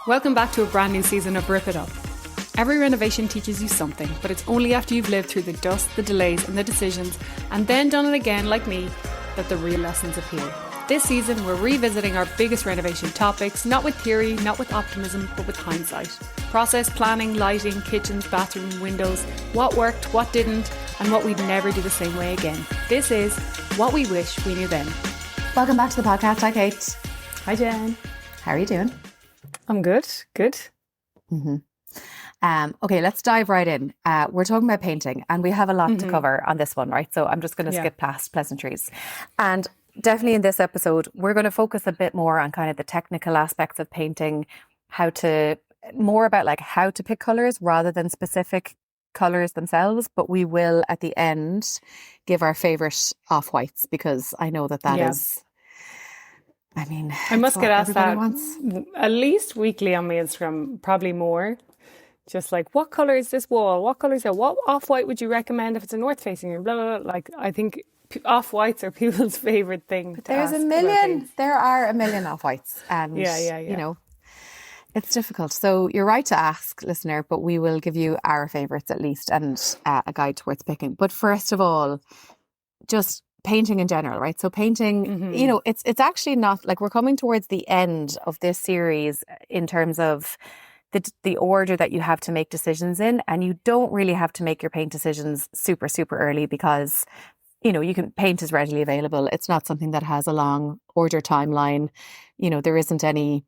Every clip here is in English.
Welcome back to a brand new season of Rip It Up. Every renovation teaches you something, but it's only after you've lived through the dust, the delays and the decisions, and then done it again like me, that the real lessons appear. This season, we're revisiting our biggest renovation topics, not with theory, not with optimism, but with hindsight. Process, planning, lighting, kitchens, bathroom, windows, what worked, what didn't, and what we'd never do the same way again. This is What We Wish We Knew Then. Welcome back to the podcast. Hi, Kate. Hi, Jen. How are you doing? I'm good. Good. Okay, let's dive right in. We're talking about painting and we have a lot to cover on this one, right? So I'm just going to skip past pleasantries. And definitely in this episode, we're going to focus a bit more on kind of the technical aspects of painting, more about like how to pick colours rather than specific colours themselves. But we will at the end give our favourite off-whites because I know that is... I must get asked that at least weekly on my Instagram, probably more. Just like, what colour is this wall? What colour is that? What off-white would you recommend if it's a north-facing room? Blah, blah, blah. Like, I think off-whites are people's favourite thing to There's ask a million. There are a million off-whites. And, you know, it's difficult. So you're right to ask, listener, but we will give you our favourites at least and a guide towards picking. But first of all, just... painting in general, right? So painting, you know, it's actually not like we're coming towards the end of this series in terms of the order that you have to make decisions in, and you don't really have to make your paint decisions super, super early because, you know, paint is readily available. It's not something that has a long order timeline. You know, there isn't any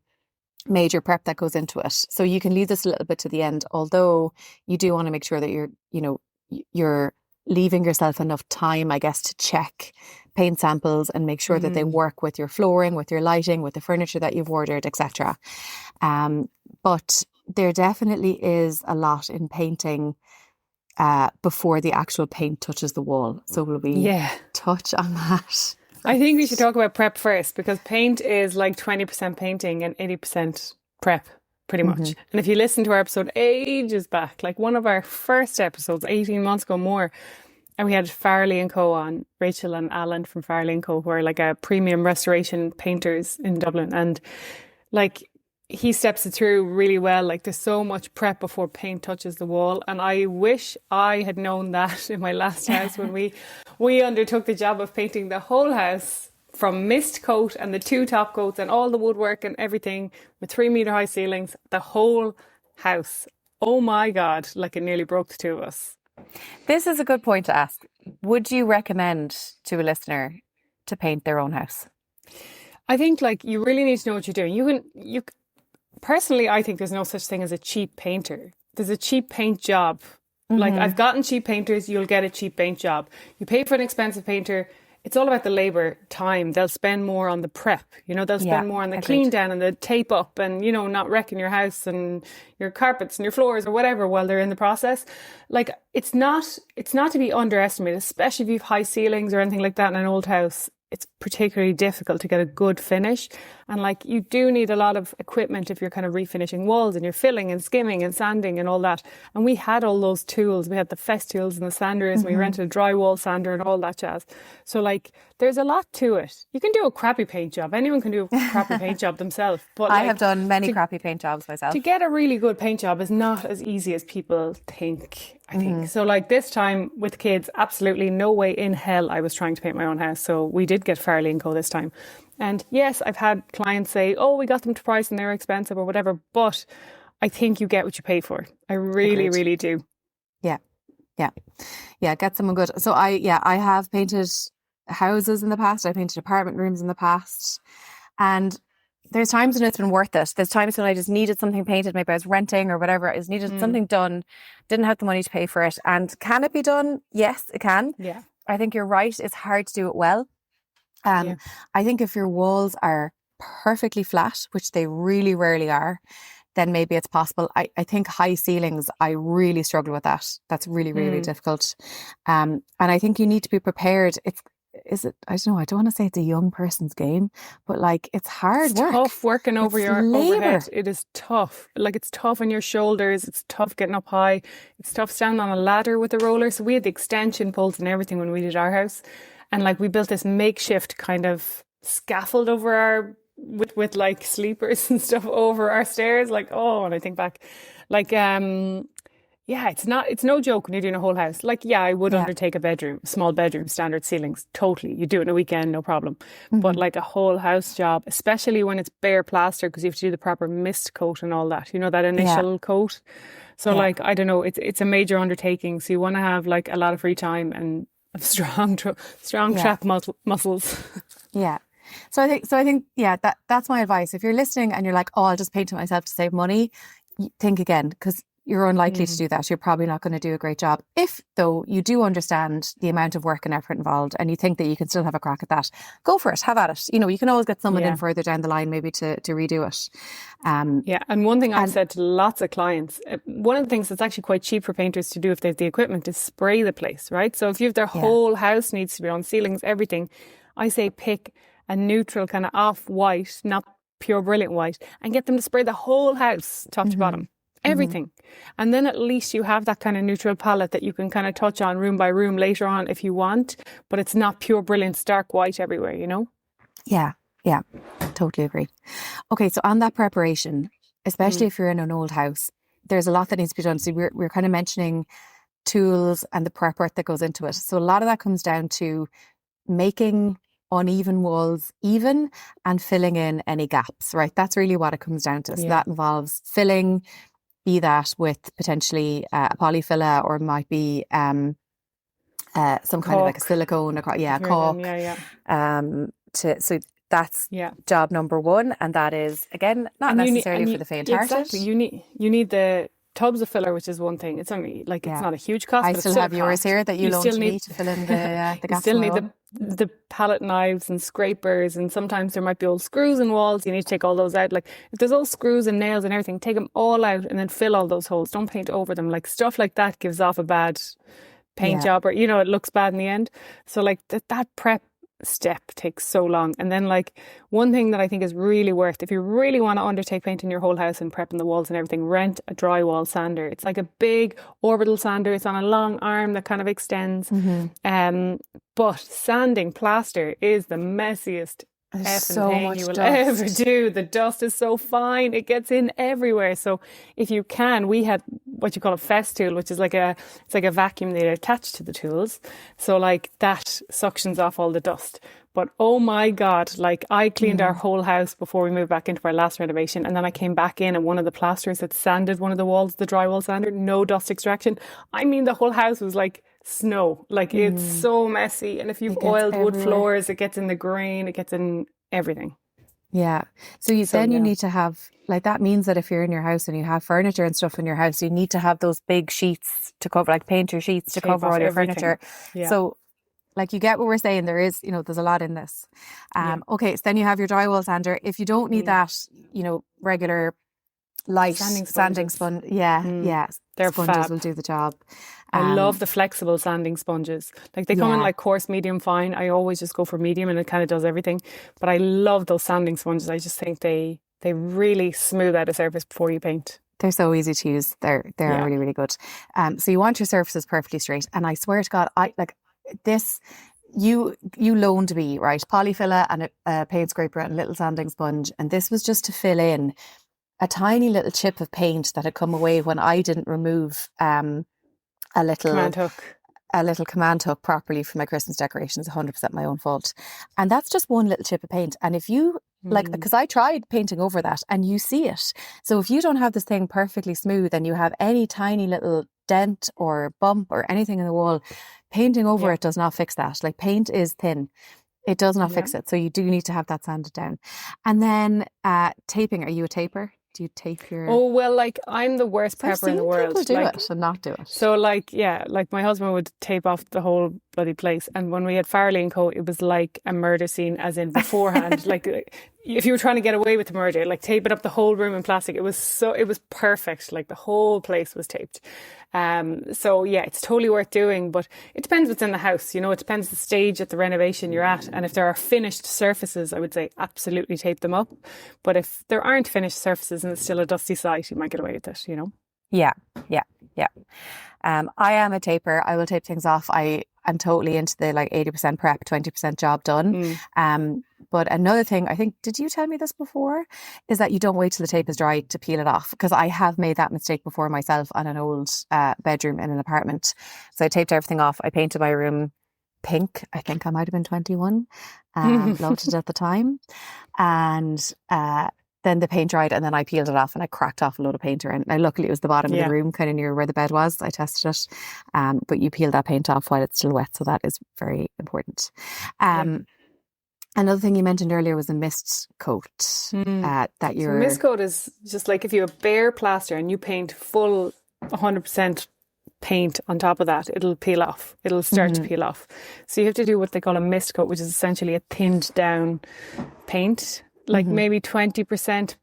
major prep that goes into it. So you can leave this a little bit to the end, although you do want to make sure that you're leaving yourself enough time, I guess, to check paint samples and make sure that they work with your flooring, with your lighting, with the furniture that you've ordered, etc. But there definitely is a lot in painting before the actual paint touches the wall. So will we touch on that? I think we should talk about prep first because paint is like 20% painting and 80% prep. Pretty much. And if you listen to our episode ages back, like one of our first episodes, 18 months ago more, and we had Farley & Co on, Rachel and Alan from Farley & Co, who are like a premium restoration painters in Dublin. And like he steps it through really well. Like there's so much prep before paint touches the wall. And I wish I had known that in my last house when we undertook the job of painting the whole house from mist coat and the 2 top coats and all the woodwork and everything with 3-meter high ceilings, the whole house. Oh my God, like it nearly broke the two of us. This is a good point to ask. Would you recommend to a listener to paint their own house? I think like you really need to know what you're doing. Personally, I think there's no such thing as a cheap painter. There's a cheap paint job. Like I've gotten cheap painters, you'll get a cheap paint job. You pay for an expensive painter. It's all about the labour time. They'll spend more on the prep, you know, they'll spend more on the clean down and the tape up and, you know, not wrecking your house and your carpets and your floors or whatever while they're in the process. Like it's not to be underestimated, especially if you have high ceilings or anything like that in an old house. It's particularly difficult to get a good finish. And like you do need a lot of equipment if you're kind of refinishing walls and you're filling and skimming and sanding and all that. And we had all those tools. We had the Festools and the sanders. And we rented a drywall sander and all that jazz. So like there's a lot to it. You can do a crappy paint job. Anyone can do a crappy paint job themselves. But I have done many crappy paint jobs myself. To get a really good paint job is not as easy as people think, I think. So like this time with kids, absolutely no way in hell I was trying to paint my own house. So we did get Farley & Co this time. And yes, I've had clients say, oh, we got them to price and they're expensive or whatever. But I think you get what you pay for. I really, really do. Yeah, get someone good. So I have painted houses in the past. I painted apartment rooms in the past. And there's times when it's been worth it. There's times when I just needed something painted. Maybe I was renting or whatever. I just needed something done. Didn't have the money to pay for it. And can it be done? Yes, it can. Yeah. I think you're right. It's hard to do it well. I think if your walls are perfectly flat, which they really rarely are, then maybe it's possible. I think high ceilings, I really struggle with that. That's really, really difficult. And I think you need to be prepared. I don't know, I don't want to say it's a young person's game, but like it's hard work. It's tough working over your overhead. It is tough. Like it's tough on your shoulders. It's tough getting up high. It's tough standing on a ladder with a roller. So we had the extension poles and everything when we did our house. And like we built this makeshift kind of scaffold over our with like sleepers and stuff over our stairs. Like, oh, and I think back, like, yeah, it's no joke when you're doing a whole house. Like, yeah, I would undertake a small bedroom, standard ceilings, totally. You do it in a weekend, no problem. But like a whole house job, especially when it's bare plaster, because you have to do the proper mist coat and all that, you know, that initial coat. So like, I don't know, it's a major undertaking. So you want to have like a lot of free time and strong trap muscles. Yeah. So I think, that's my advice. If you're listening and you're like, oh, I'll just paint it myself to save money, think again, because you're unlikely to do that. You're probably not going to do a great job. If, though, you do understand the amount of work and effort involved and you think that you can still have a crack at that, go for it. Have at it. You know, you can always get someone in further down the line maybe to redo it. And one thing I've said to lots of clients, one of the things that's actually quite cheap for painters to do if they have the equipment is spray the place, right? So if you have their whole house needs to be on ceilings, everything, I say pick a neutral kind of off-white, not pure brilliant white, and get them to spray the whole house top to bottom. Everything. And then at least you have that kind of neutral palette that you can kind of touch on room by room later on if you want, but it's not pure brilliant stark white everywhere, you know? Yeah, totally agree. Okay, so on that preparation, especially if you're in an old house, there's a lot that needs to be done. So we're kind of mentioning tools and the prep work that goes into it. So a lot of that comes down to making uneven walls even and filling in any gaps, right? That's really what it comes down to. So that involves filling, be that with potentially a polyfiller, or it might be some kind of like a silicone, caulk. So that's job number one, and that is again not necessarily for the faint-hearted. Exactly, you need the tubs of filler, which is one thing. It's only like it's not a huge cost. I still have yours here that you loaned to me to fill in the gaps. You still need the palette knives and scrapers, and sometimes there might be old screws in walls. You need to take all those out. Like if there's old screws and nails and everything, take them all out and then fill all those holes. Don't paint over them. Like stuff like that gives off a bad paint job, or you know, it looks bad in the end. So like that prep step takes so long. And then like one thing that I think is really worth, if you really want to undertake painting your whole house and prepping the walls and everything, rent a drywall sander. It's like a big orbital sander. It's on a long arm that kind of extends. But sanding plaster is the messiest thing you will ever do. The dust is so fine, it gets in everywhere. So if you can, we had what you call a Festool, which is like a vacuum that attached to the tools. So like that suctions off all the dust. But oh my God, like I cleaned our whole house before we moved back into our last renovation. And then I came back in and one of the plasterers had sanded one of the walls, the drywall sander, no dust extraction. I mean, the whole house was like snow. Like it's so messy. And if you've oiled wood floors, it gets in the grain, it gets in everything. Yeah. So you need to have, like, that means that if you're in your house and you have furniture and stuff in your house, you need to have those big sheets to cover, like painter sheets to cover all your furniture. Yeah. So like you get what we're saying, there is, you know, there's a lot in this. Okay, so then you have your drywall sander. If you don't need that, you know, regular light sanding sponge. They're sponges fab. Will do the job. I love the flexible sanding sponges. Like they come in like coarse, medium, fine. I always just go for medium and it kind of does everything. But I love those sanding sponges. I just think they really smooth out a surface before you paint. They're so easy to use. They're really, really good. So you want your surfaces perfectly straight. And I swear to God, you loaned me, right, polyfiller and a paint scraper and a little sanding sponge. And this was just to fill in a tiny little chip of paint that had come away when I didn't remove a little command hook properly for my Christmas decorations. 100% my own fault. And that's just one little chip of paint. And if you like, because I tried painting over that and you see it. So if you don't have this thing perfectly smooth and you have any tiny little dent or bump or anything in the wall, painting over it does not fix that. Like paint is thin. It does not fix it. So you do need to have that sanded down. And then taping. Are you a taper? Do you tape your... Oh, well, like I'm the worst prepper in the world. People do it and not do it. So like, like my husband would tape off the whole bloody place. And when we had Farley & Co, it was like a murder scene, as in beforehand. Like if you were trying to get away with the murder, like taping up the whole room in plastic, it was perfect. Like the whole place was taped. So yeah, it's totally worth doing, but it depends what's in the house. You know, it depends the stage at the renovation you're at. And if there are finished surfaces, I would say absolutely tape them up. But if there aren't finished surfaces and it's still a dusty site, you might get away with it, you know? Yeah. I am a taper. I will tape things off. I am totally into the like 80% prep, 20% job done. But another thing, I think, did you tell me this before? Is that you don't wait till the tape is dry to peel it off. Because I have made that mistake before myself on an old bedroom in an apartment. So I taped everything off. I painted my room pink. I think I might have been 21. Loved it at the time. And then the paint dried and then I peeled it off and I cracked off a load of paint around. Now, luckily, it was the bottom of the room, kind of near where the bed was. I tested it. But you peel that paint off while it's still wet. So that is very important. Another thing you mentioned earlier was a mist coat. That you're... So mist coat is just like if you have bare plaster and you paint full 100% paint on top of that, it'll peel off. It'll start to peel off. So you have to do what they call a mist coat, which is essentially a thinned down paint. Like maybe 20%,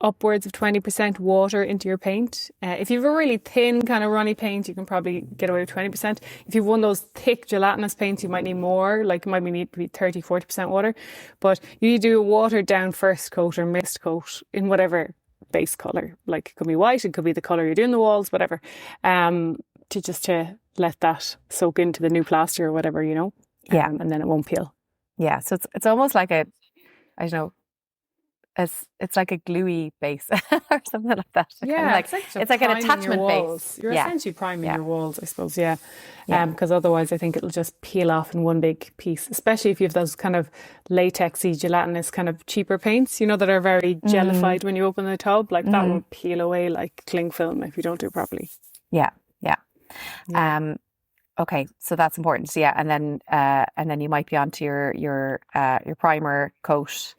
upwards of 20% water into your paint. If you have a really thin kind of runny paint, you can probably get away with 20%. If you've one of those thick gelatinous paints, you might need more, like it might need to be 30, 40% water. But you do a watered down first coat or mist coat in whatever base colour. Like it could be white, it could be the colour you're doing the walls, whatever. To let that soak into the new plaster or whatever, you know. And then it won't peel. Yeah, so it's almost like I don't know, it's like a gluey base or something like that. It's like an attachment base. You're essentially priming your walls, I suppose. Because otherwise I think it'll just peel off in one big piece, especially if you have those kind of latexy, gelatinous kind of cheaper paints, you know, that are very jellified when you open the tub. Like that will peel away like cling film if you don't do it properly. Okay, so that's important. So and then you might be onto your primer coat.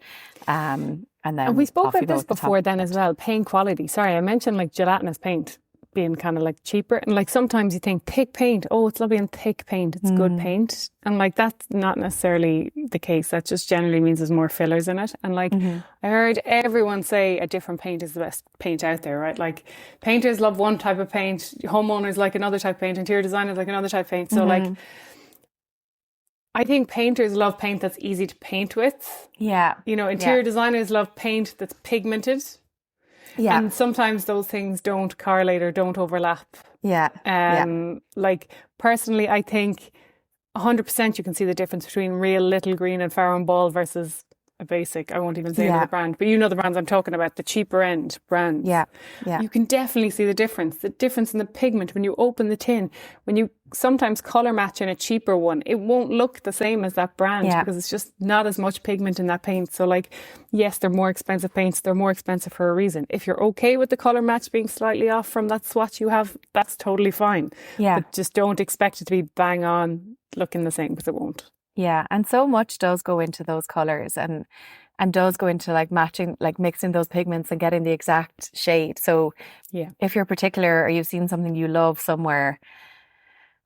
And we spoke about this before then as well, paint quality. Sorry, I mentioned like gelatinous paint being kind of like cheaper. And like sometimes you think thick paint, oh, it's lovely and thick paint, it's good paint. And like that's not necessarily the case. That just generally means there's more fillers in it. And like I heard everyone say a different paint is the best paint out there, right? Like painters love one type of paint, homeowners like another type of paint, interior designers like another type of paint. So like I think painters love paint that's easy to paint with. Yeah. You know, interior designers love paint that's pigmented. Yeah. And sometimes those things don't correlate or don't overlap. Like personally, I think 100% you can see the difference between real little green and Farrow & Ball versus a basic, I won't even say the brand, but you know the brands I'm talking about, the cheaper end brands. You can definitely see the difference in the pigment when you open the tin. When you sometimes colour match in a cheaper one, it won't look the same as that brand because it's just not as much pigment in that paint. So like, yes, they're more expensive paints, they're more expensive for a reason. If you're okay with the colour match being slightly off from that swatch you have, that's totally fine. But just don't expect it to be bang on looking the same because it won't. Yeah, and so much does go into those colours and does go into like matching, like mixing those pigments and getting the exact shade. So if you're particular or you've seen something you love somewhere,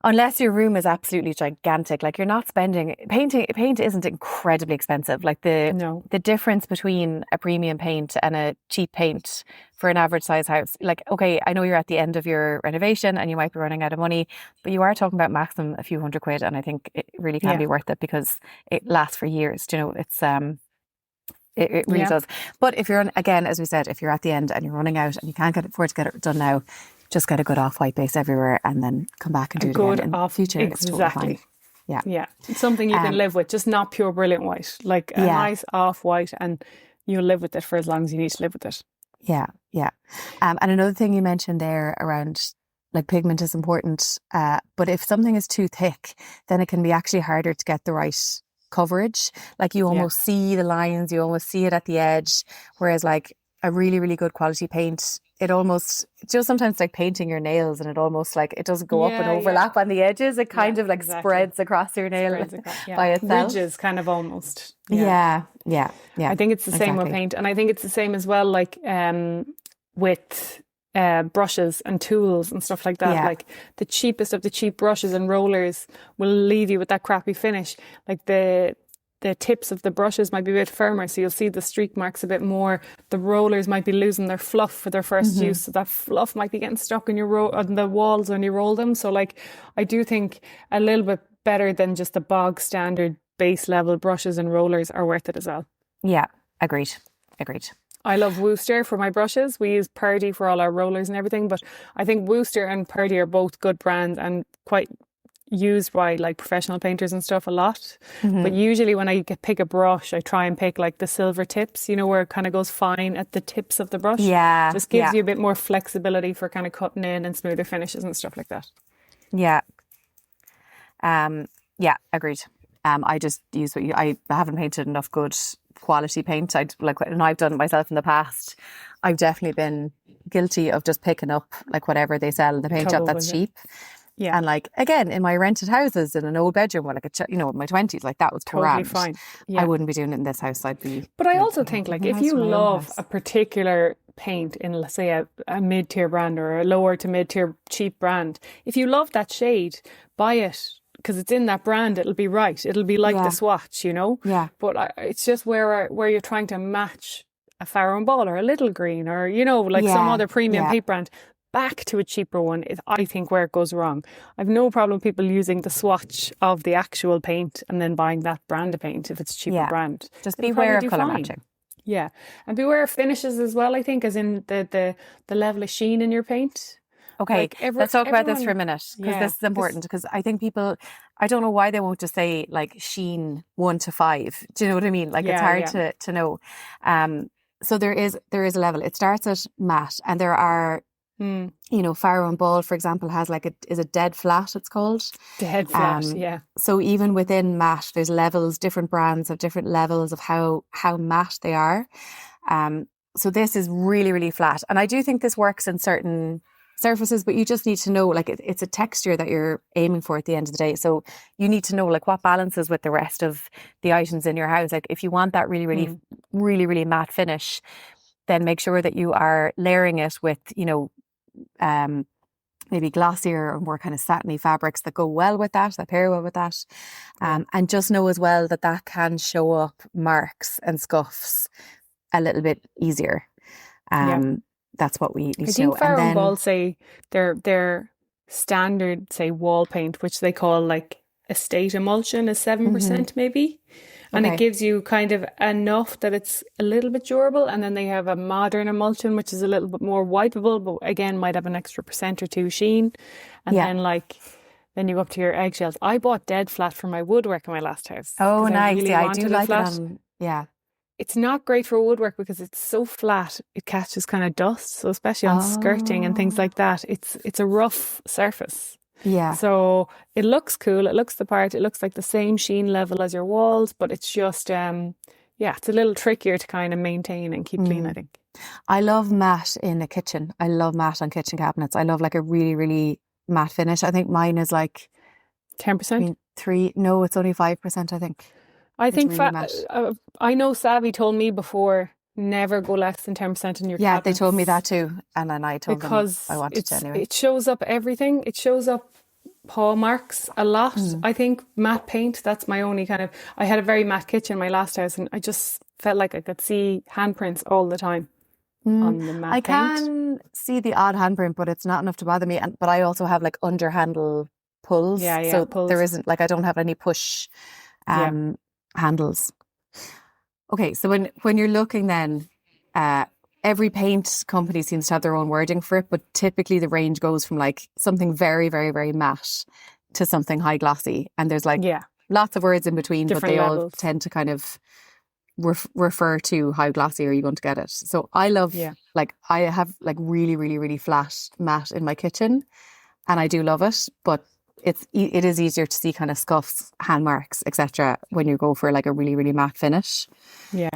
unless your room is absolutely gigantic, like you're not spending, paint isn't incredibly expensive. Like the difference between a premium paint and a cheap paint for an average size house, like, okay, I know you're at the end of your renovation and you might be running out of money, but you are talking about maximum a few £100. And I think it really can be worth it because it lasts for years. You know, it's, it really does. But if you're, again, as we said, if you're at the end and you're running out and you can't afford to get it done now, just get a good off-white base everywhere and then come back and do it again in the future. Exactly. It's totally fine. Yeah. It's something you can live with, just not pure brilliant white. Like a nice off-white and you'll live with it for as long as you need to live with it. Yeah. And another thing you mentioned there around like pigment is important. But if something is too thick, then it can be actually harder to get the right coverage. Like you almost see the lines, you almost see it at the edge. Whereas like a really, really good quality paint, it almost just sometimes like painting your nails and it almost like it doesn't go up and overlap on the edges. It kind of like spreads across your nail by itself. Ridges kind of almost. Yeah. I think it's the same with paint. And I think it's the same as well like with brushes and tools and stuff like that. Like the cheapest of the cheap brushes and rollers will leave you with that crappy finish. Like the tips of the brushes might be a bit firmer, so you'll see the streak marks a bit more. The rollers might be losing their fluff for their first use, so that fluff might be getting stuck in on the walls when you roll them. So like I do think a little bit better than just the bog standard base level brushes and rollers are worth it as well. Yeah, agreed. I love Wooster for my brushes. We use Purdy for all our rollers and everything, but I think Wooster and Purdy are both good brands and quite used by like professional painters and stuff a lot. But usually when I pick a brush, I try and pick like the silver tips, where it kind of goes fine at the tips of the brush. Yeah. Just gives you a bit more flexibility for kind of cutting in and smoother finishes and stuff like that. Yeah. Yeah, agreed. I just use I haven't painted enough good quality paint. And I've done it myself in the past. I've definitely been guilty of just picking up like whatever they sell in the paint shop that's cheap. Yeah. And like, again, in my rented houses in an old bedroom, in my 20s, like that was totally grand. fine. Yeah. I wouldn't be doing it in this house. But I also think like if you love a particular paint in, let's say, a mid-tier brand or a lower to mid-tier cheap brand, if you love that shade, buy it because it's in that brand. It'll be right. It'll be like the swatch, Yeah. But it's just where you're trying to match a Farrow and Ball or a Little Green or, some other premium paint brand back to a cheaper one is, I think, where it goes wrong. I've no problem people using the swatch of the actual paint and then buying that brand of paint if it's a cheaper brand. Just beware of colour matching. Yeah. And beware of finishes as well, I think, as in the level of sheen in your paint. Okay, let's talk about this for a minute because this is important because I think people, I don't know why they won't just say like sheen 1 to 5. Do you know what I mean? Like it's hard to know. So there is a level. It starts at matte and there are Farrow and Ball, for example, has is it dead flat it's called? Dead flat, yeah. So even within matte, there's levels, different brands have different levels of how matte they are. So this is really, really flat. And I do think this works in certain surfaces, but you just need to know, like, it's a texture that you're aiming for at the end of the day. So you need to know, like, what balances with the rest of the items in your house. Like, if you want that really, really, really, really matte finish, then make sure that you are layering it with, maybe glossier or more kind of satiny fabrics that go well with that pair well with that. And just know as well that can show up marks and scuffs a little bit easier. That's what we need to know. I think Farrow and Ball say their standard, say, wall paint, which they call like estate emulsion, is 7% maybe. And it gives you kind of enough that it's a little bit durable. And then they have a modern emulsion, which is a little bit more wipeable, but again, might have an extra % or 2 sheen. And then you go up to your eggshells. I bought dead flat for my woodwork in my last house. Oh, nice. Really I do like flat. it. It's not great for woodwork because it's so flat. It catches kind of dust. So especially on skirting and things like that, it's a rough surface. Yeah. So it looks cool. It looks the part. It looks like the same sheen level as your walls, but it's just, it's a little trickier to kind of maintain and keep clean, I think. I love matte in a kitchen. I love matte on kitchen cabinets. I love like a really, really matte finish. I think mine is like 10%. No, it's only 5%, I think. I think I know Savvy told me before, never go less than 10% in your cabinets. Yeah, they told me that too. And then I told them I wanted to anyway. It shows up everything. It shows up paw marks a lot. I think matte paint, that's my only kind of... I had a very matte kitchen in my last house and I just felt like I could see handprints all the time on the matte paint. I can see the odd handprint, but it's not enough to bother me. But I also have like under handle pulls. So pulls. There isn't, like, I don't have any push handles. Okay, so when you're looking then, every paint company seems to have their own wording for it, but typically the range goes from like something very, very, very matte to something high glossy. And there's like lots of words in between, but they all tend to kind of refer to how glossy are you going to get it. So I love, like, I have like really, really, really flat matte in my kitchen and I do love it, but it is easier to see kind of scuffs, hand marks, etc. when you go for like a really, really matte finish. Yeah.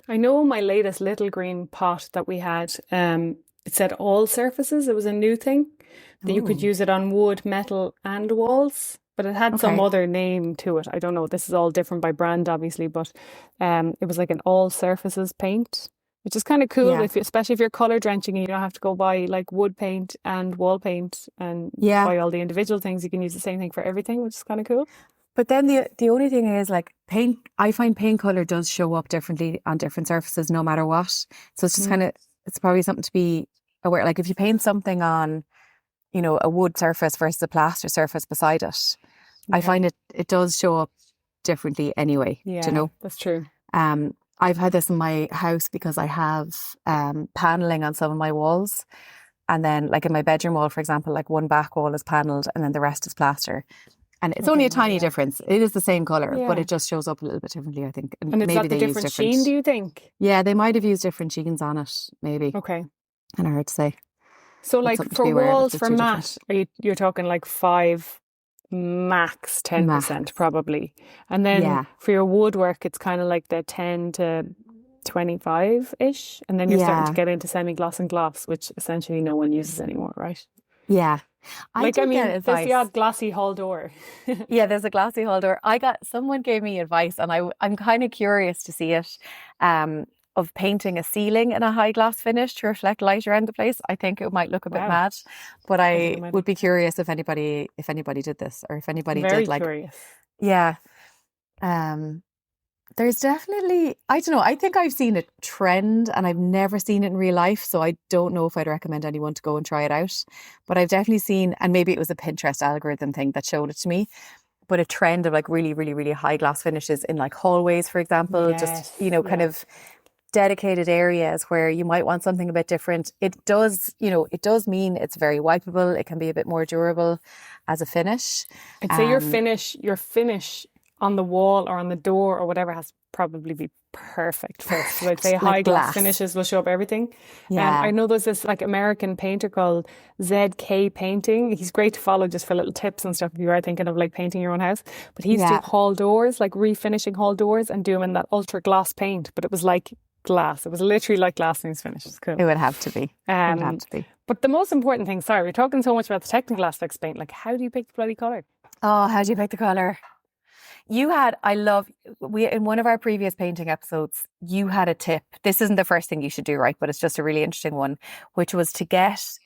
I know my latest Little Green pot that we had, it said all surfaces. It was a new thing that you could use it on wood, metal and walls, but it had some other name to it. I don't know. This is all different by brand, obviously, but it was like an all surfaces paint, which is kind of cool, especially if you're colour drenching and you don't have to go buy like wood paint and wall paint and buy all the individual things. You can use the same thing for everything, which is kind of cool. But then the only thing is, like, paint, I find paint colour does show up differently on different surfaces no matter what. So it's just kind of, it's probably something to be aware. Like if you paint something on, a wood surface versus a plaster surface beside it, I find it does show up differently anyway. Yeah, do you know? That's true. I've had this in my house because I have paneling on some of my walls. And then like in my bedroom wall, for example, like one back wall is panelled and then the rest is plaster. And it's only a tiny difference. It is the same colour, but it just shows up a little bit differently, I think. And is that the different sheen, do you think? Yeah, they might have used different sheens on it, maybe. Okay. Kind of hard to say. So like for walls, for matte, you're talking like 5, max 10% probably. And then for your woodwork, it's kind of like the 10 to 25-ish. And then you're starting to get into semi-gloss and gloss, which essentially no one uses anymore, right? Yeah. There's the odd glassy hall door. Yeah, there's a glassy hall door. Someone gave me advice, and I'm kind of curious to see it, of painting a ceiling in a high gloss finish to reflect light around the place. I think it might look a bit mad, but I would be curious if anybody did this, or if anybody did like. Very curious. Yeah. There's definitely, I don't know, I think I've seen a trend and I've never seen it in real life, so I don't know if I'd recommend anyone to go and try it out. But I've definitely seen, and maybe it was a Pinterest algorithm thing that showed it to me, but a trend of like really, really, really high gloss finishes in like hallways, for example, just, kind of dedicated areas where you might want something a bit different. It does mean it's very wipeable. It can be a bit more durable as a finish. I'd say your finish on the wall or on the door or whatever has to probably be perfect first. So I'd say high gloss finishes will show up everything. Yeah. I know there's this like American painter called ZK Painting. He's great to follow just for little tips and stuff if you are thinking of like painting your own house. But he's doing hall doors, like refinishing hall doors and doing in that ultra gloss paint. But it was like glass. It was literally like glass and his finish. It's cool. It would have to be. But the most important thing, sorry, we're talking so much about the technical aspects of paint. Like, how do you pick the bloody colour? Oh, how do you pick the colour? In one of our previous painting episodes, you had a tip. This isn't the first thing you should do, right? But it's just a really interesting one, which was to get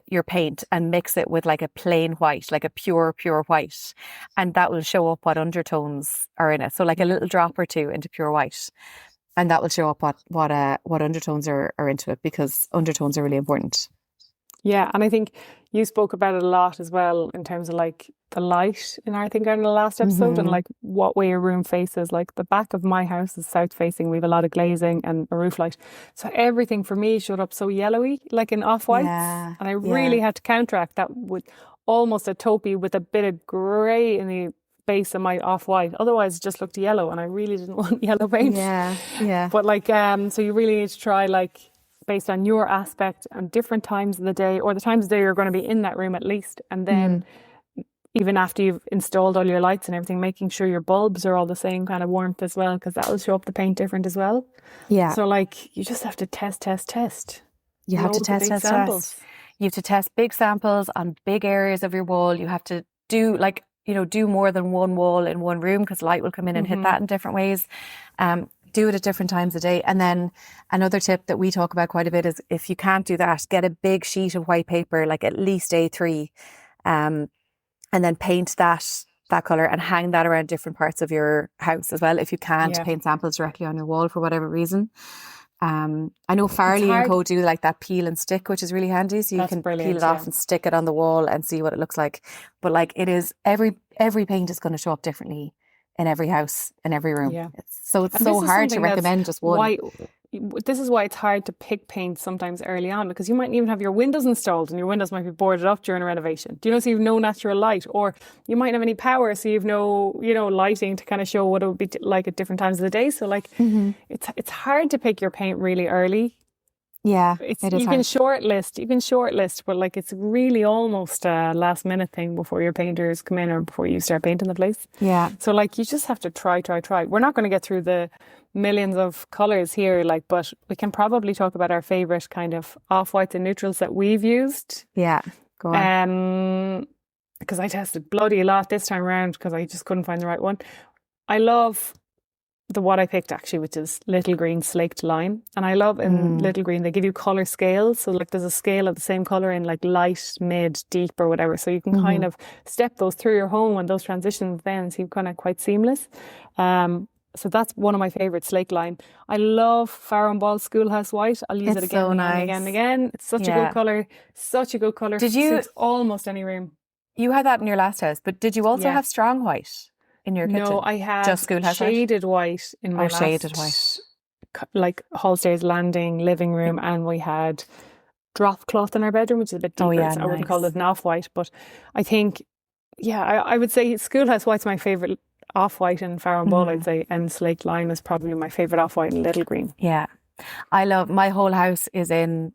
your paint and mix it with like a plain white, like a pure white. And that will show up what undertones are in it. So like a little drop or two into pure white. And that will show up what undertones are into it, because undertones are really important. Yeah, and I think you spoke about it a lot as well in terms of like the light in our in the last episode and like what way your room faces. Like the back of my house is south facing. We have a lot of glazing and a roof light. So everything for me showed up so yellowy, like in off-whites. Yeah, and I really had to counteract that with almost a taupey with a bit of grey in the base of my off-white. Otherwise it just looked yellow and I really didn't want yellow paint. Yeah. But like, so you really need to try like, based on your aspect and different times of the day, or the times of the day you're going to be in that room at least. And then even after you've installed all your lights and everything, making sure your bulbs are all the same kind of warmth as well, because that will show up the paint different as well. Yeah. So like, you just have to test. You have to test. You have to test big samples on big areas of your wall. You have to do like, do more than one wall in one room, because light will come in and hit that in different ways. Do it at different times of day. And then another tip that we talk about quite a bit is, if you can't do that, get a big sheet of white paper, like at least A3, and then paint that colour and hang that around different parts of your house as well, if you can't paint samples directly on your wall for whatever reason. I know Farley and Co do like that peel and stick, which is really handy, so you can peel it off and stick it on the wall and see what it looks like. But like, it is every paint is going to show up differently in every house, in every room. Yeah. It's so hard to recommend just one. This is why it's hard to pick paint sometimes early on, because you might even have your windows installed and your windows might be boarded up during a renovation. Do you know? So you've no natural light, or you might not have any power, so you've no, lighting to kind of show what it would be like at different times of the day. So like, it's hard to pick your paint really early. Yeah, you can shortlist, but like, it's really almost a last minute thing before your painters come in or before you start painting the place. Yeah. So like, you just have to try. We're not going to get through the millions of colours here, like, but we can probably talk about our favourite kind of off-whites and neutrals that we've used. Yeah, go on. Because I tested bloody a lot this time around because I just couldn't find the right one. I love what I picked actually, which is Little Green Slaked Lime. And I love in Little Green, they give you colour scales. So like, there's a scale of the same colour in like light, mid, deep or whatever. So you can kind of step those through your home when those transitions then seem kind of quite seamless. So that's one of my favourites, Slaked Lime. I love Farrow & Ball Schoolhouse White. I'll use it again and again. It's such a good colour. Such a good colour. Suits almost any room. You had that in your last house, but did you also have strong white in your kitchen? No, I had just Schoolhouse shaded white in my last, shaded white, like Hallstairs Landing living room, and we had drop cloth in our bedroom, which is a bit deeper. yeah, So I wouldn't nice. call it an off-white, but I think, I would say schoolhouse white's my favourite off-white, and Farrow and Ball, I'd say, and Slate Lime is probably my favourite off-white, and Little Green. Yeah. I love, my whole house is in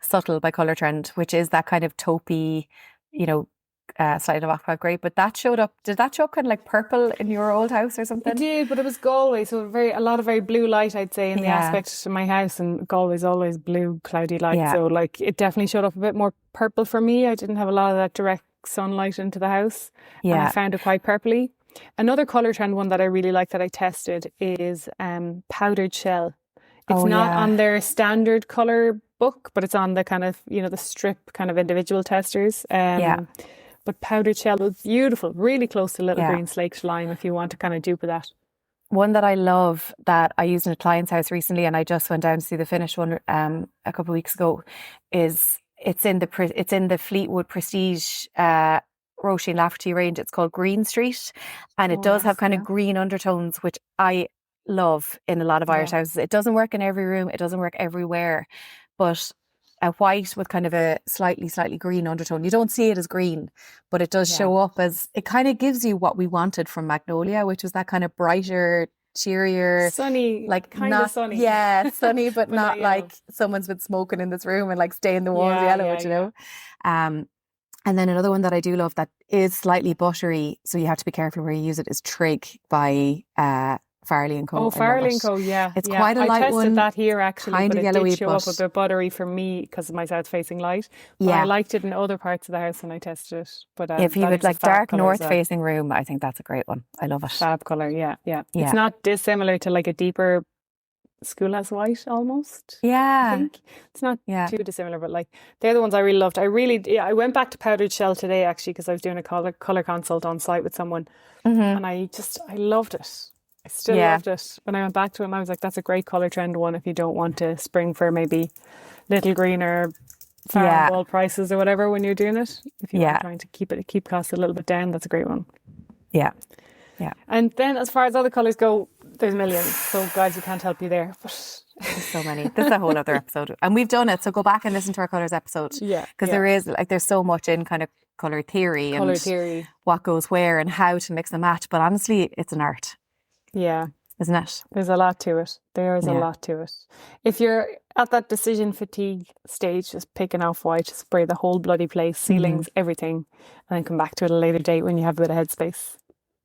Subtle by Colour Trend, which is that kind of taupey, slight of aqua grey. But that showed up, did that show up kind of like purple in your old house or something? It did, but it was Galway, so a lot of very blue light, I'd say, in the aspect of my house, and Galway's always blue, cloudy light. So like it definitely showed up a bit more purple for me. I didn't have a lot of that direct sunlight into the house. And I found it quite purpley. Another Colour Trend one that I really like that I tested is powdered shell. It's not on their standard colour book, but it's on the kind of, the strip kind of individual testers. But powdered shell was beautiful, really close to Little Green Slate Lime if you want to kind of dupe of that. One that I love that I used in a client's house recently, and I just went down to see the finished one a couple of weeks ago, is it's in the Fleetwood Prestige Roisin Lafferty range. It's called Green Street, and it does have kind of green undertones, which I love in a lot of Irish houses. It doesn't work in every room, it doesn't work everywhere, but a white with kind of a slightly green undertone. You don't see it as green, but it does show up as, it kind of gives you what we wanted from Magnolia, which was that kind of brighter, cheerier, sunny, like kind of sunny. Yeah, sunny, but not like someone's been smoking in this room and like staying the walls yellow, And then another one that I do love that is slightly buttery, so you have to be careful where you use it, is Trig by Farley & Co. Oh, Farley & Co. It's quite a light one. I tested that here actually, kind but of it yellowy, did show up a bit buttery for me because of my south-facing light. But I liked it in other parts of the house when I tested it. But if you would like dark north-facing room, I think that's a great one. I love it. Fab colour, yeah. It's not dissimilar to like a deeper schoolhouse white almost. I think it's not too dissimilar, but like they're the ones I really loved. I went back to powdered shell today actually because I was doing a colour consult on site with someone, and I loved it. I still loved it. When I went back to it, and I was like, that's a great Colour Trend one if you don't want to spring for maybe Little Green or Farrow Ball prices or whatever when you're doing it. If you're trying to keep costs a little bit down, that's a great one. Yeah. And then as far as other colours go, there's millions. So guys, we can't help you there. But there's so many. This is a whole other episode. And we've done it. So go back and listen to our colours episode. Yeah. Because there's so much in kind of colour theory and what goes where and how to mix and match. But honestly, it's an art. Yeah. Isn't it? There's a lot to it. There is a lot to it. If you're at that decision fatigue stage, just pick an off-white, just spray the whole bloody place, ceilings, everything, and then come back to it at a later date when you have a bit of headspace.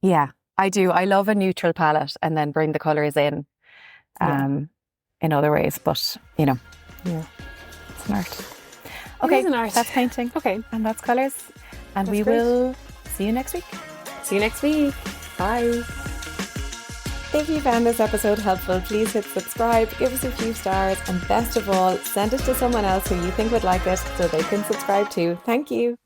Yeah, I do. I love a neutral palette and then bring the colours in other ways. But, it's an art. Okay, it is an art. That's painting. Okay. And that's colours. And we will see you next week. See you next week. Bye. If you found this episode helpful, please hit subscribe, give us a few stars, and best of all, send it to someone else who you think would like it so they can subscribe too. Thank you.